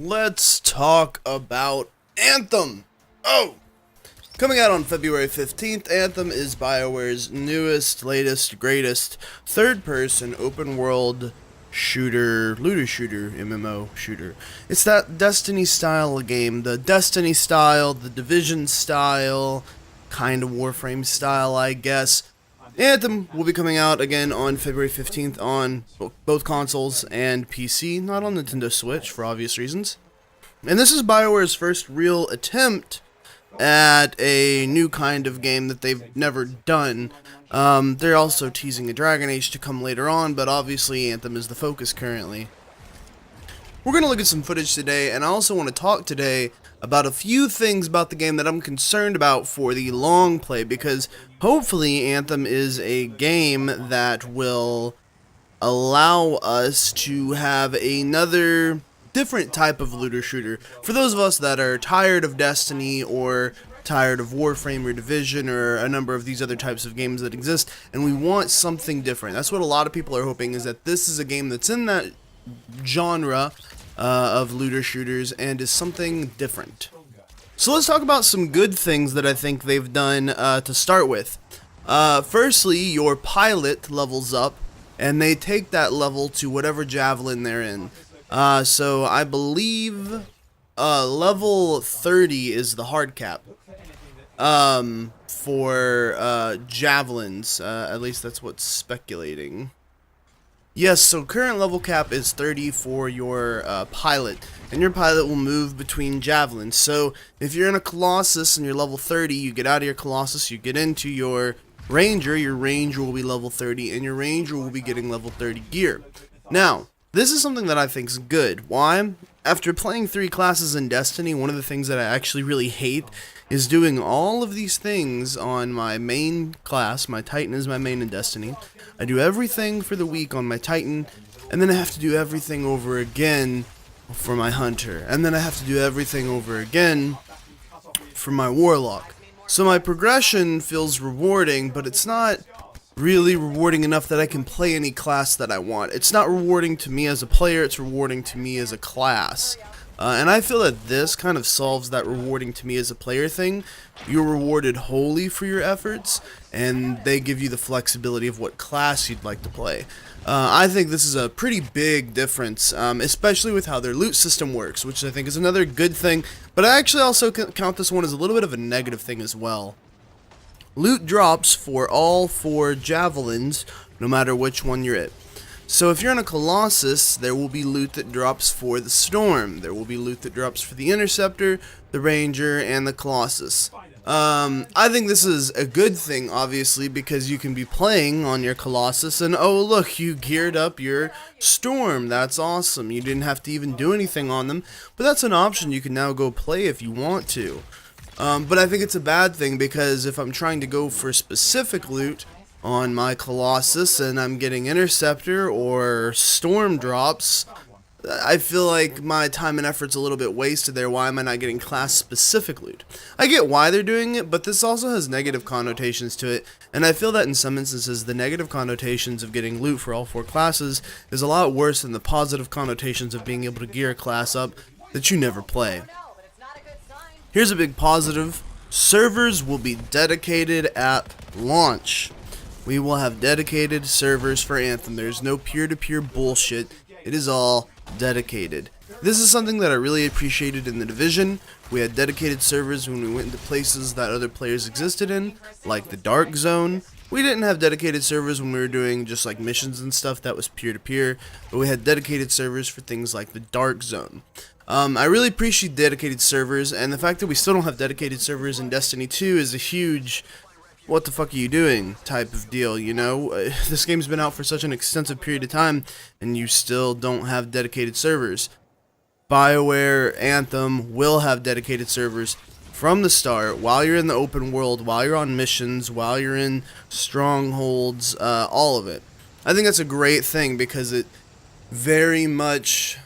Let's talk about Anthem. Coming out on February 15th, Anthem is BioWare's newest, latest, greatest third-person open-world shooter, looter shooter, MMO shooter. It's that Destiny style of game, the Destiny style, the Division style, kind of Warframe style, I guess. Anthem will be coming out again on February 15th on both consoles and PC, not on Nintendo Switch for obvious reasons. And this is BioWare's first real attempt at a new kind of game that they've never done. They're also teasing a Dragon Age to come later on, but obviously Anthem is the focus currently. We're going to look at some footage today, and I also want to talk today about a few things about the game that I'm concerned about for the long play, because hopefully Anthem is a game that will allow us to have another different type of looter shooter. For those of us that are tired of Destiny or tired of Warframe or Division or a number of these other types of games that exist, and we want something different. That's what a lot of people are hoping, is that this is a game that's in that genre of looter shooters and is something different. So let's talk about some good things that I think they've done to start with. Firstly, your pilot levels up, and they take that level to whatever Javelin they're in. So I believe level 30 is the hard cap for Javelins. At least that's what's speculating. Yes, so current level cap is 30 for your pilot, and your pilot will move between Javelins. So if you're in a Colossus and you're level 30, you get out of your Colossus, you get into your Ranger will be level 30, and your Ranger will be getting level 30 gear. Now, this is something that I think is good. Why? After playing 3 classes in Destiny, one of the things that I actually really hate is doing all of these things on my main class. My Titan is my main in Destiny. I do everything for the week on my Titan, and then I have to do everything over again for my Hunter. And then I have to do everything over again for my Warlock. So my progression feels rewarding, but it's not really rewarding enough that I can play any class that I want. It's not rewarding to me as a player, it's rewarding to me as a class. And I feel that this kind of solves that rewarding to me as a player thing. You're rewarded wholly for your efforts, and they give you the flexibility of what class you'd like to play. I think this is a pretty big difference, especially with how their loot system works, which I think is another good thing, but I actually also count this one as a little bit of a negative thing as well. Loot drops for all 4 Javelins, no matter which one you're at. So if you're in a Colossus, there will be loot that drops for the Storm. There will be loot that drops for the Interceptor, the Ranger, and the Colossus. I think this is a good thing, obviously, because you can be playing on your Colossus and, oh look, you geared up your Storm. That's awesome. You didn't have to even do anything on them, but that's an option you can now go play if you want to. But I think it's a bad thing, because if I'm trying to go for specific loot on my Colossus and I'm getting Interceptor or Storm drops, I feel like my time and effort's a little bit wasted there. Why am I not getting class specific loot? I get why they're doing it, but this also has negative connotations to it, and I feel that in some instances the negative connotations of getting loot for all 4 classes is a lot worse than the positive connotations of being able to gear a class up that you never play. Here's a big positive. Servers will be dedicated at launch. We will have dedicated servers for Anthem. There's no peer-to-peer bullshit. It is all dedicated. This is something that I really appreciated in the Division. We had dedicated servers when we went into places that other players existed in, like the Dark Zone. We didn't have dedicated servers when we were doing just like missions and stuff that was peer-to-peer, but we had dedicated servers for things like the Dark Zone. I really appreciate dedicated servers, and the fact that we still don't have dedicated servers in Destiny 2 is a huge what the fuck are you doing type of deal, you know? This game's been out for such an extensive period of time, and you still don't have dedicated servers. BioWare, Anthem will have dedicated servers from the start, while you're in the open world, while you're on missions, while you're in strongholds, all of it. I think that's a great thing, because it very much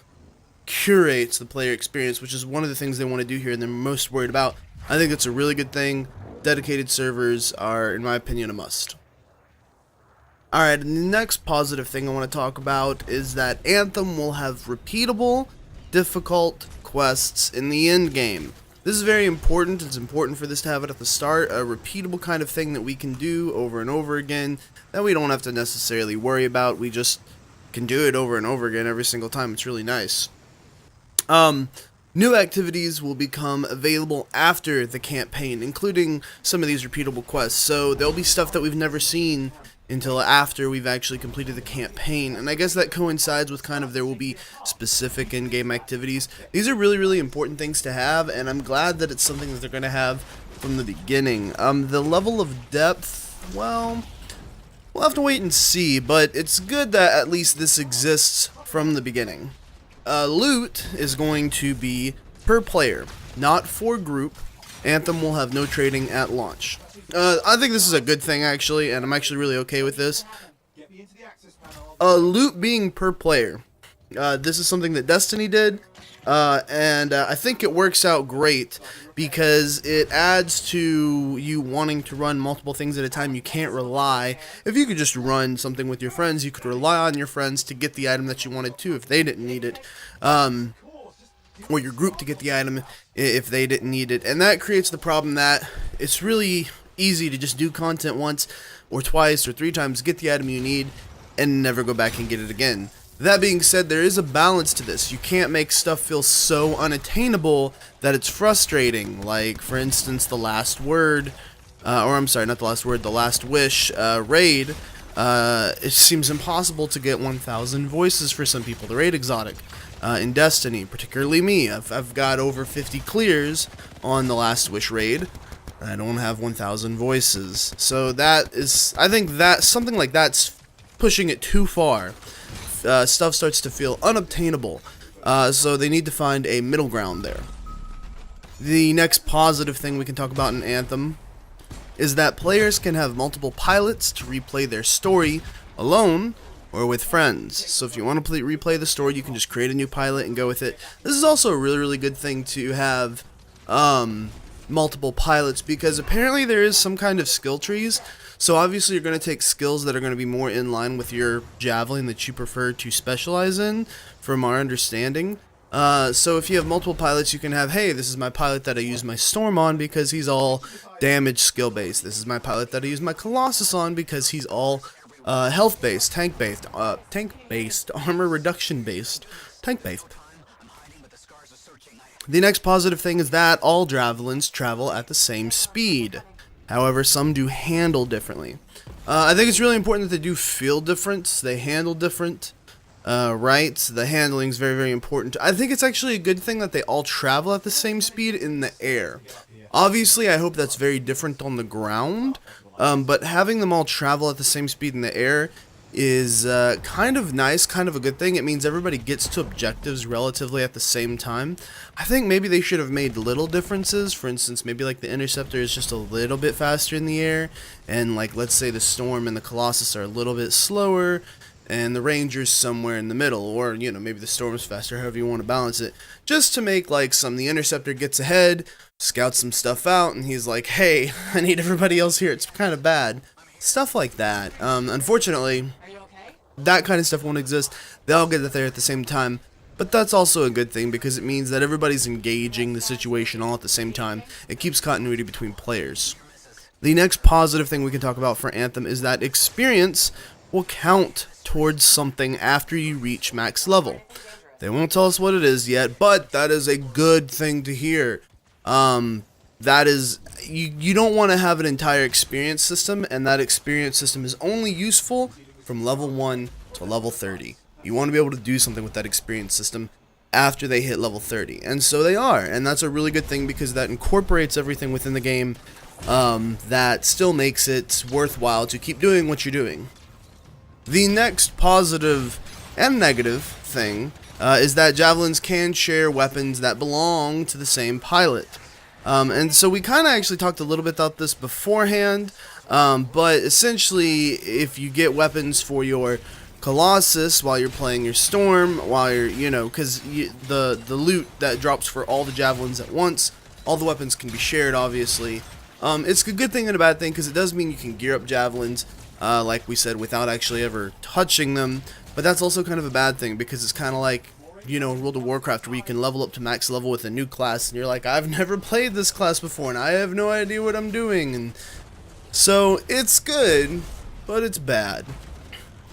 curates the player experience, which is one of the things they want to do here and they're most worried about. I think it's a really good thing. Dedicated servers are, in my opinion, a must. Alright, and the next positive thing I want to talk about is that Anthem will have repeatable, difficult quests in the end game. This is very important. It's important for this to have it at the start, a repeatable kind of thing that we can do over and over again, that we don't have to necessarily worry about. We just can do it over and over again every single time. It's really nice. New activities will become available after the campaign, including some of these repeatable quests. So there'll be stuff that we've never seen until after we've actually completed the campaign, and I guess that coincides with kind of there will be specific in-game activities. These are really, really important things to have, and I'm glad that it's something that they're going to have from the beginning. The level of depth, well, we'll have to wait and see, but it's good that at least this exists from the beginning. Loot is going to be per player, not for group. Anthem will have no trading at launch. I think this is a good thing, actually, and I'm actually really okay with this. Loot being per player. This is something that Destiny did, and I think it works out great because it adds to you wanting to run multiple things at a time. You can't rely. If you could just run something with your friends, you could rely on your friends to get the item that you wanted to if they didn't need it. Or your group to get the item if they didn't need it. And that creates the problem that it's really easy to just do content once or twice or 3 times, get the item you need, and never go back and get it again. That being said, there is a balance to this. You can't make stuff feel so unattainable that it's frustrating. Like, for instance, the Last Word, the Last Wish raid. It seems impossible to get 1,000 voices for some people. The raid exotic in Destiny, particularly me. I've got over 50 clears on the Last Wish raid. I don't have 1,000 voices. So that is, I think that something like that's pushing it too far. Stuff starts to feel unobtainable. So they need to find a middle ground there. The next positive thing we can talk about in Anthem is that players can have multiple pilots to replay their story alone or with friends. So if you want to replay the story, you can just create a new pilot and go with it. This is also a really, really good thing to have multiple pilots, because apparently there is some kind of skill trees. So obviously you're going to take skills that are going to be more in line with your Javelin that you prefer to specialize in, from our understanding. So if you have multiple pilots, you can have, hey, this is my pilot that I use my Storm on because he's all damage skill based. This is my pilot that I use my Colossus on because he's all health based, tank based, armor reduction based, tank based. The next positive thing is that all Javelins travel at the same speed. However, some do handle differently. I think it's really important that they do feel different. They handle different. Right? The handling is very, very important. I think it's actually a good thing that they all travel at the same speed in the air. Obviously, I hope that's very different on the ground. But having them all travel at the same speed in the air is kind of nice, kind of a good thing. It means everybody gets to objectives relatively at the same time. I think maybe they should have made little differences. For instance, maybe like the Interceptor is just a little bit faster in the air, and like let's say the Storm and the Colossus are a little bit slower, and the Ranger's somewhere in the middle, or you know, maybe the Storm's faster, however you want to balance it. Just to make like the Interceptor gets ahead, scouts some stuff out, and he's like, hey, I need everybody else here, it's kind of bad. Stuff like that. Unfortunately, that kind of stuff won't exist. They all get there at the same time. But that's also a good thing because it means that everybody's engaging the situation all at the same time. It keeps continuity between players. The next positive thing we can talk about for Anthem is that experience will count towards something after you reach max level. They won't tell us what it is yet, but that is a good thing to hear. That is, you don't want to have an entire experience system, and that experience system is only useful from level 1 to level 30. You want to be able to do something with that experience system after they hit level 30. And so they are. And that's a really good thing because that incorporates everything within the game that still makes it worthwhile to keep doing what you're doing. The next positive and negative thing is that Javelins can share weapons that belong to the same pilot. And so we kind of actually talked a little bit about this beforehand. But essentially, if you get weapons for your Colossus while you're playing your Storm, while you're, you know, because the loot that drops for all the Javelins at once, all the weapons can be shared, obviously. It's a good thing and a bad thing because it does mean you can gear up Javelins, like we said, without actually ever touching them. But that's also kind of a bad thing because it's kind of like you know, World of Warcraft, where you can level up to max level with a new class, and you're like, I've never played this class before, and I have no idea what I'm doing, and so it's good, but it's bad.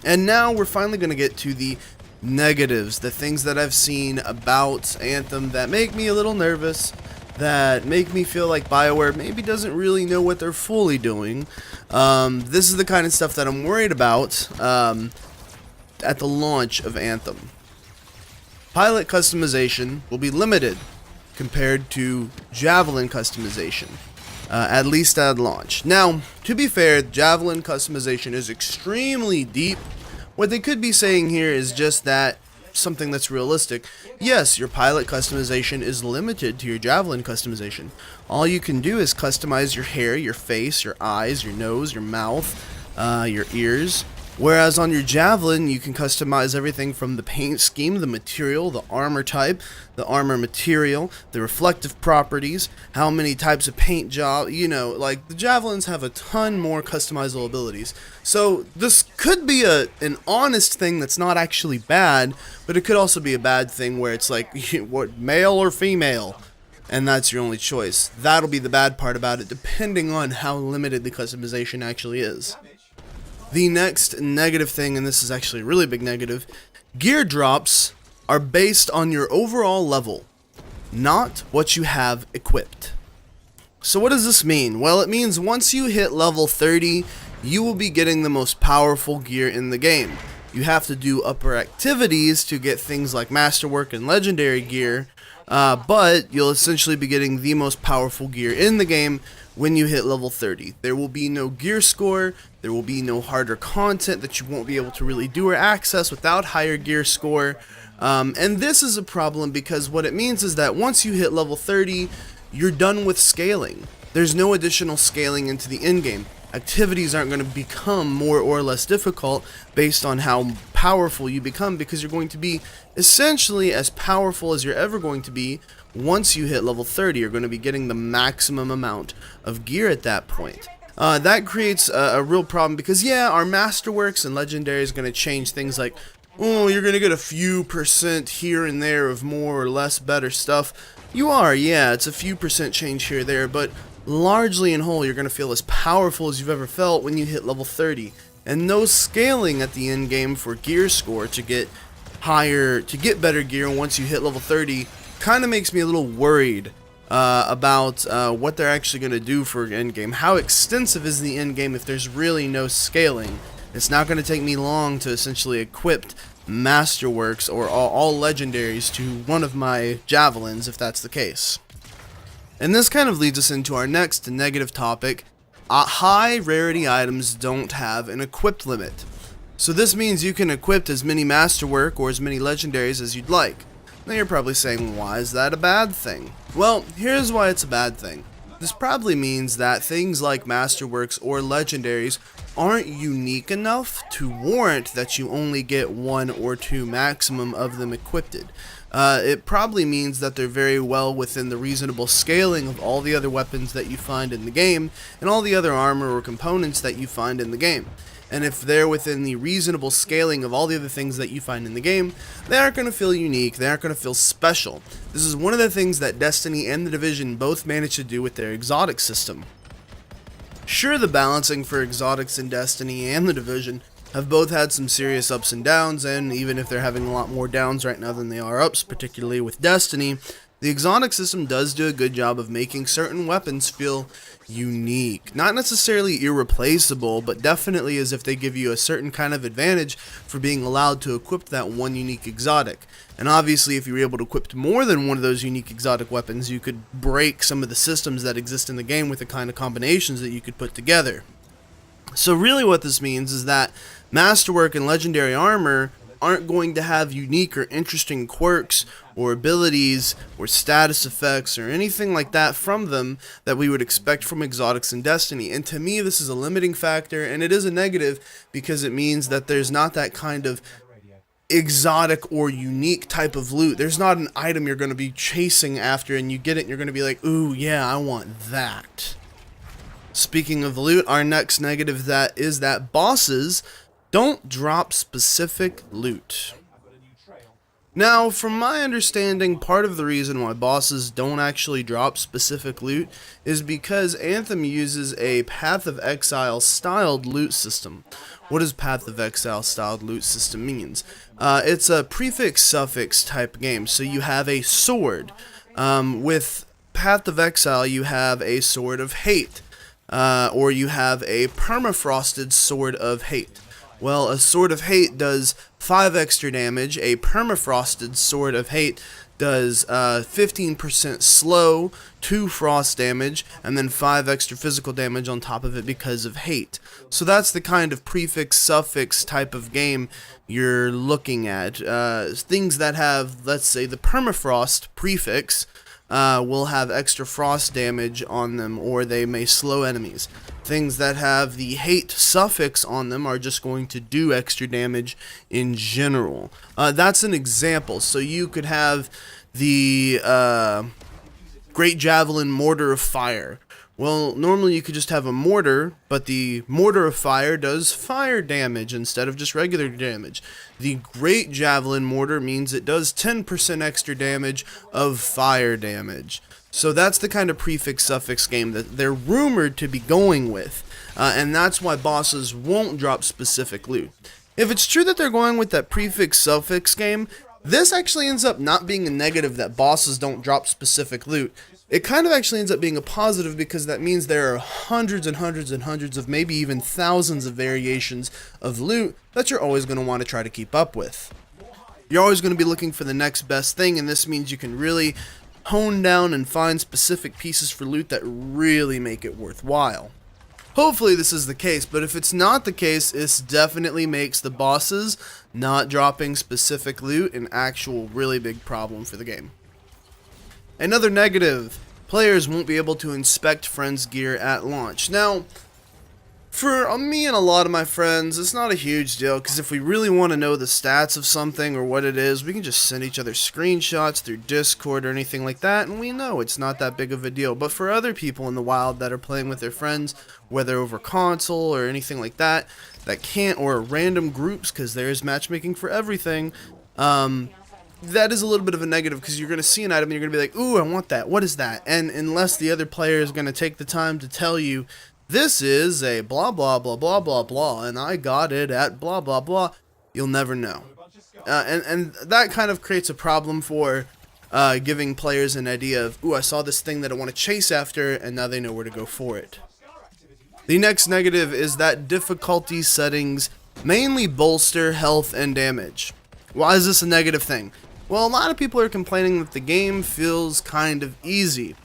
And now we're finally going to get to the negatives, the things that I've seen about Anthem that make me a little nervous, that make me feel like BioWare maybe doesn't really know what they're fully doing. This is the kind of stuff that I'm worried about at the launch of Anthem. Pilot customization will be limited compared to Javelin customization. At least at launch. Now, to be fair, Javelin customization is extremely deep. What they could be saying here is just that something that's realistic. Yes, your pilot customization is limited to your Javelin customization. All you can do is customize your hair, your face, your eyes, your nose, your mouth, your ears. Whereas on your Javelin, you can customize everything from the paint scheme, the material, the armor type, the armor material, the reflective properties, how many types of paint job, you know, like the Javelins have a ton more customizable abilities. So this could be an honest thing that's not actually bad, but it could also be a bad thing where it's like, what, male or female? And that's your only choice. That'll be the bad part about it, depending on how limited the customization actually is. The next negative thing, and this is actually a really big negative, gear drops are based on your overall level, not what you have equipped. So what does this mean? Well, it means once you hit level 30, you will be getting the most powerful gear in the game. You have to do upper activities to get things like Masterwork and Legendary gear, but you'll essentially be getting the most powerful gear in the game when you hit level 30. There will be no gear score, there will be no harder content that you won't be able to really do or access without higher gear score. And this is a problem because what it means is that once you hit level 30, you're done with scaling. There's no additional scaling into the endgame. Activities aren't going to become more or less difficult based on how powerful you become, because you're going to be essentially as powerful as you're ever going to be. Once you hit level 30, you're going to be getting the maximum amount of gear at that point. That creates a real problem because, yeah, our Masterworks and Legendary is going to change things like, oh, you're going to get a few percent here and there of more or less better stuff. You are, yeah, it's a few percent change here or there, but largely in whole, you're going to feel as powerful as you've ever felt when you hit level 30. And no scaling at the end game for gear score to get higher, to get better gear once you hit level 30 kind of makes me a little worried about what they're actually going to do for endgame. How extensive is the endgame if there's really no scaling? It's not going to take me long to essentially equip Masterworks or all legendaries to one of my Javelins if that's the case. And this kind of leads us into our next negative topic. High rarity items don't have an equipped limit. So this means you can equip as many Masterwork or as many legendaries as you'd like. Now you're probably saying, why is that a bad thing? Well, here's why it's a bad thing. This probably means that things like Masterworks or legendaries aren't unique enough to warrant that you only get 1 or 2 maximum of them equipped. It probably means that they're very well within the reasonable scaling of all the other weapons that you find in the game and all the other armor or components that you find in the game. And if they're within the reasonable scaling of all the other things that you find in the game, they aren't going to feel unique, they aren't going to feel special. This is one of the things that Destiny and The Division both managed to do with their exotic system. Sure, the balancing for exotics in Destiny and The Division have both had some serious ups and downs, and even if they're having a lot more downs right now than they are ups, particularly with Destiny, the exotic system does do a good job of making certain weapons feel unique. Not necessarily irreplaceable, but definitely as if they give you a certain kind of advantage for being allowed to equip that one unique exotic. And obviously if you were able to equip more than one of those unique exotic weapons, you could break some of the systems that exist in the game with the kind of combinations that you could put together. So really what this means is that Masterwork and Legendary Armor aren't going to have unique or interesting quirks or abilities or status effects or anything like that from them that we would expect from exotics in Destiny. And to me, this is a limiting factor, and it is a negative because it means that there's not that kind of exotic or unique type of loot. There's not an item you're going to be chasing after and you get it and you're going to be like, ooh, yeah, I want that. Speaking of loot, our next negative is that bosses don't drop specific loot. Now, from my understanding, part of the reason why bosses don't actually drop specific loot is because Anthem uses a Path of Exile styled loot system. What does Path of Exile styled loot system means? It's a prefix-suffix type game. So you have a sword. With Path of Exile, you have a Sword of Hate. Or you have a permafrosted Sword of Hate. Well, a Sword of Hate does 5 extra damage. A permafrosted Sword of Hate does 15% slow, 2 frost damage, and then 5 extra physical damage on top of it because of hate. So that's the kind of prefix-suffix type of game you're looking at. Things that have, let's say, the permafrost prefix will have extra frost damage on them, or they may slow enemies. Things that have the hate suffix on them are just going to do extra damage in general. That's an example. So you could have the Great Javelin Mortar of Fire. Well, normally you could just have a mortar, but the Mortar of Fire does fire damage instead of just regular damage. The Great Javelin Mortar means it does 10% extra damage of fire damage. So that's the kind of prefix-suffix game that they're rumored to be going with, and that's why bosses won't drop specific loot. If it's true that they're going with that prefix-suffix game, this actually ends up not being a negative that bosses don't drop specific loot. It kind of actually ends up being a positive because that means there are hundreds and hundreds and hundreds of maybe even thousands of variations of loot that you're always going to want to try to keep up with. You're always going to be looking for the next best thing, and this means you can really hone down and find specific pieces for loot that really make it worthwhile. Hopefully this is the case, but if it's not the case, this definitely makes the bosses not dropping specific loot an actual really big problem for the game. Another negative, players won't be able to inspect friends' gear at launch. Now, for me and a lot of my friends, it's not a huge deal, because if we really want to know the stats of something or what it is, we can just send each other screenshots through Discord or anything like that, and we know it's not that big of a deal. But for other people in the wild that are playing with their friends, whether over console or anything like that, that can't, or random groups, because there is matchmaking for everything, that is a little bit of a negative, because you're going to see an item and you're going to be like, ooh, I want that, what is that? And unless the other player is going to take the time to tell you, this is a blah blah blah blah blah blah, and I got it at blah blah blah, you'll never know. And that kind of creates a problem for giving players an idea of, ooh, I saw this thing that I want to chase after, and now they know where to go for it. The next negative is that difficulty settings mainly bolster health and damage. Why is this a negative thing? Well, a lot of people are complaining that the game feels kind of easy.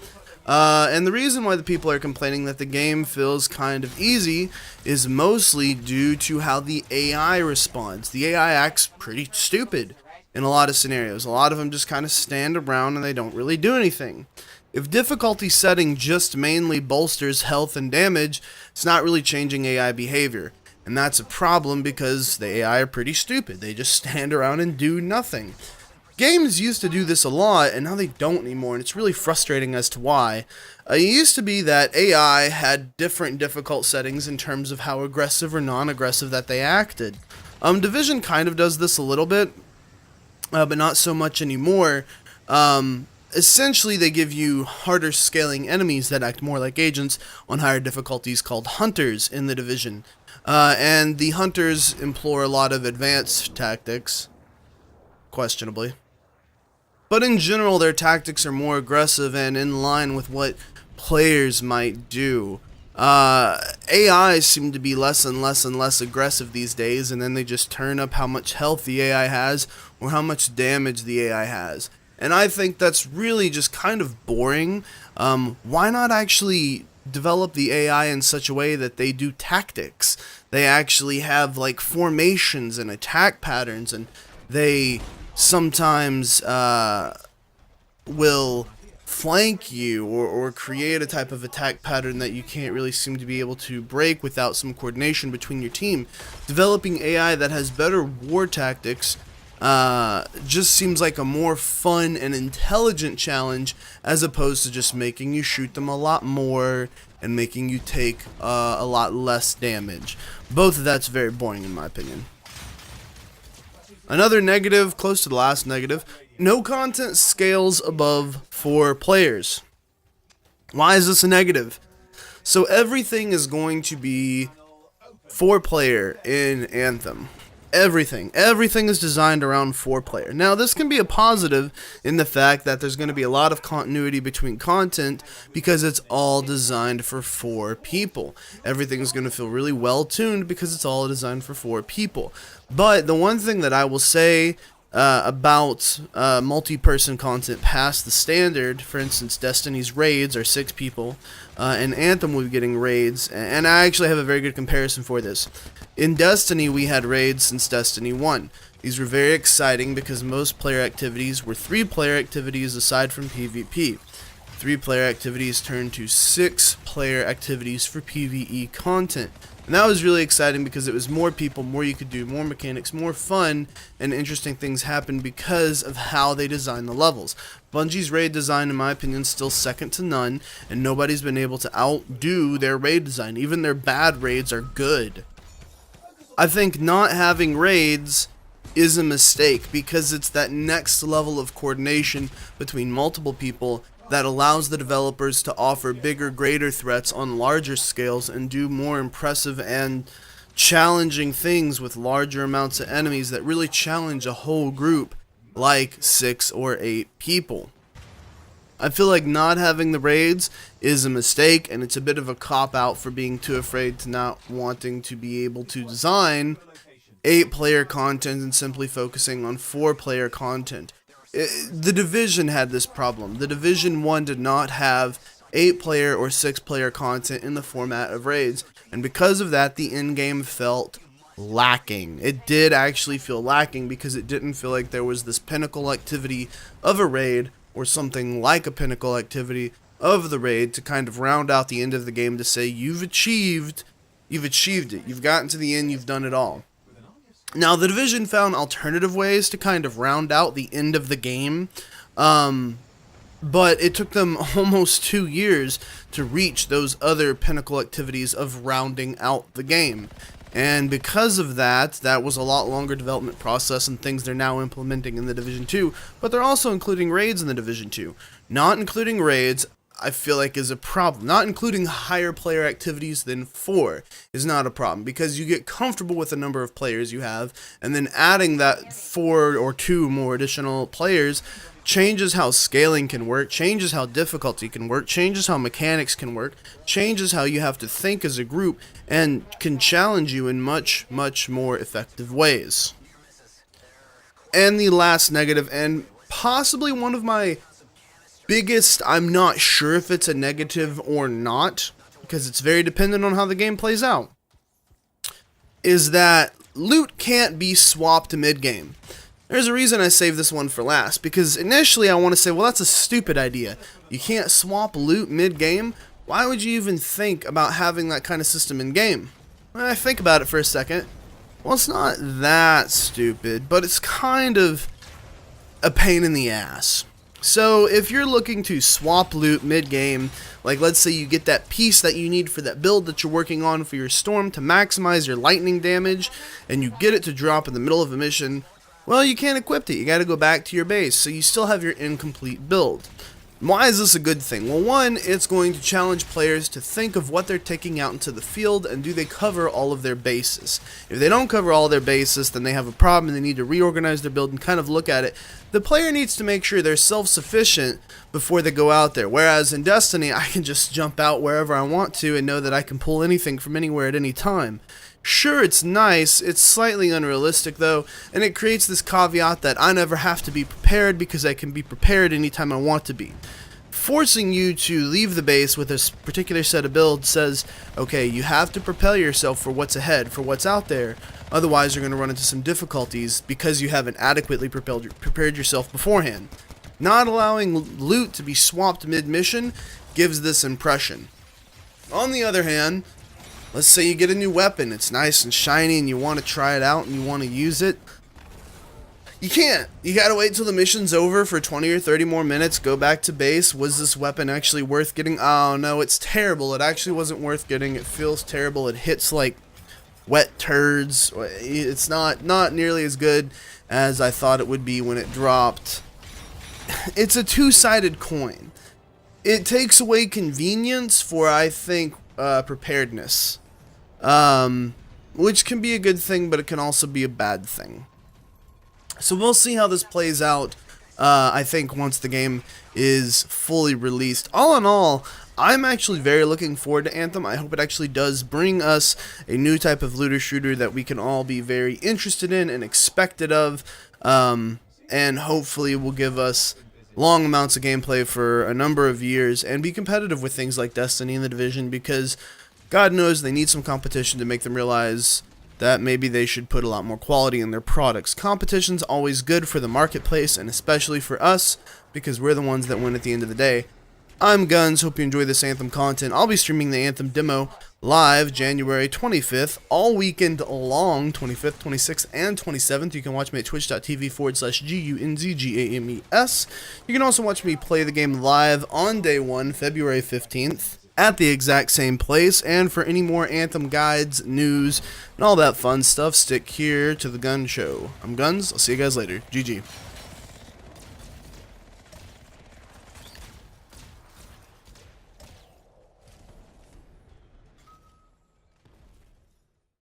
And the reason why the people are complaining that the game feels kind of easy is mostly due to how the AI responds. The AI acts pretty stupid in a lot of scenarios. A lot of them just kind of stand around and they don't really do anything. If difficulty setting just mainly bolsters health and damage, it's not really changing AI behavior. And that's a problem because the AI are pretty stupid. They just stand around and do nothing. Games used to do this a lot, and now they don't anymore, and it's really frustrating as to why. It used to be that AI had different difficult settings in terms of how aggressive or non-aggressive that they acted. Division kind of does this a little bit, but not so much anymore. Essentially, they give you harder scaling enemies that act more like agents on higher difficulties called hunters in the Division. And the hunters employ a lot of advanced tactics, questionably. But in general, their tactics are more aggressive and in line with what players might do. AIs seem to be less and less and less aggressive these days, and then they just turn up how much health the AI has or how much damage the AI has. And I think that's really just kind of boring. Why not actually develop the AI in such a way that they do tactics? They actually have like formations and attack patterns, and they sometimes will flank you or create a type of attack pattern that you can't really seem to be able to break without some coordination between your team. Developing AI that has better war tactics just seems like a more fun and intelligent challenge as opposed to just making you shoot them a lot more and making you take a lot less damage. Both of that's very boring in my opinion. Another negative, close to the last negative, no content scales above 4 players. Why is this a negative? So everything is going to be 4-player in Anthem. Everything is designed around 4-player. Now this can be a positive in the fact that there's going to be a lot of continuity between content because it's all designed for 4 people. Everything is going to feel really well tuned because it's all designed for 4 people. But the one thing that I will say about multi-person content past the standard, for instance, Destiny's raids are 6 people, and Anthem will be getting raids, and I actually have a very good comparison for this. In Destiny, we had raids since Destiny 1. These were very exciting because most player activities were 3-player activities aside from PvP. 3-player activities turned to 6-player activities for PvE content. And that was really exciting because it was more people, more you could do, more mechanics, more fun, and interesting things happened because of how they designed the levels. Bungie's raid design, in my opinion, is still second to none, and nobody's been able to outdo their raid design. Even their bad raids are good. I think not having raids is a mistake because it's that next level of coordination between multiple people that allows the developers to offer bigger, greater threats on larger scales and do more impressive and challenging things with larger amounts of enemies that really challenge a whole group like 6 or 8 people. I feel like not having the raids is a mistake, and it's a bit of a cop-out for being too afraid to not wanting to be able to design 8-player content and simply focusing on 4-player content. The Division had this problem. The Division 1 did not have 8-player or 6-player content in the format of raids, and because of that, the in-game felt lacking. It did actually feel lacking because it didn't feel like there was this pinnacle activity of a raid or something like a pinnacle activity of the raid to kind of round out the end of the game to say you've achieved it. You've gotten to the end, you've done it all. Now, the Division found alternative ways to kind of round out the end of the game, but it took them almost 2 years to reach those other pinnacle activities of rounding out the game. And because of that, that was a lot longer development process and things they're now implementing in the Division 2, but they're also including raids in the Division 2. Not including raids, I feel like, is a problem. Not including higher player activities than 4 is not a problem, because you get comfortable with the number of players you have, and then adding that 4 or 2 more additional players changes how scaling can work, changes how difficulty can work, changes how mechanics can work, changes how you have to think as a group, and can challenge you in much, much more effective ways. And the last negative, and possibly one of my biggest, I'm not sure if it's a negative or not, because it's very dependent on how the game plays out, is that loot can't be swapped mid-game. There's a reason I saved this one for last, because initially I want to say, well, that's a stupid idea. You can't swap loot mid-game? Why would you even think about having that kind of system in-game? When I think about it for a second, well, it's not that stupid, but it's kind of a pain in the ass. So if you're looking to swap loot mid-game, like let's say you get that piece that you need for that build that you're working on for your storm to maximize your lightning damage, and you get it to drop in the middle of a mission, well, you can't equip it. You got to go back to your base, so you still have your incomplete build. Why is this a good thing? Well, one, it's going to challenge players to think of what they're taking out into the field, and do they cover all of their bases. If they don't cover all their bases, then they have a problem and they need to reorganize their build and kind of look at it. The player needs to make sure they're self-sufficient before they go out there, whereas in Destiny, I can just jump out wherever I want to and know that I can pull anything from anywhere at any time. Sure, it's nice, it's slightly unrealistic though, and it creates this caveat that I never have to be prepared because I can be prepared anytime I want to be. Forcing you to leave the base with a particular set of builds says, okay, you have to prepare yourself for what's ahead, for what's out there, otherwise you're going to run into some difficulties because you haven't adequately prepared yourself beforehand. Not allowing loot to be swapped mid-mission gives this impression. On the other hand, let's say you get a new weapon, it's nice and shiny and you want to try it out and you want to use it. You can't. You gotta wait till the mission's over for 20 or 30 more minutes, go back to base. Was this weapon actually worth getting? Oh no, it's terrible. It actually wasn't worth getting. It feels terrible. It hits like wet turds. It's not nearly as good. as I thought it would be when it dropped. It's a two-sided coin. It takes away convenience for, I think, preparedness. Which can be a good thing, but it can also be a bad thing. So we'll see how this plays out, I think, once the game is fully released. All in all, I'm actually very looking forward to Anthem. I hope it actually does bring us a new type of looter shooter that we can all be very interested in and expected of, and hopefully will give us long amounts of gameplay for a number of years and be competitive with things like Destiny and The Division, because God knows they need some competition to make them realize that maybe they should put a lot more quality in their products. Competition's always good for the marketplace, and especially for us, because we're the ones that win at the end of the day. I'm Guns, hope you enjoy this Anthem content. I'll be streaming the Anthem demo live January 25th, all weekend long, 25th, 26th, and 27th. You can watch me at twitch.tv/GUNZGAMES. You can also watch me play the game live on day 1, February 15th. At the exact same place, and for any more Anthem guides, news, and all that fun stuff, stick here to the Gun Show. I'm Guns, I'll see you guys later. GG.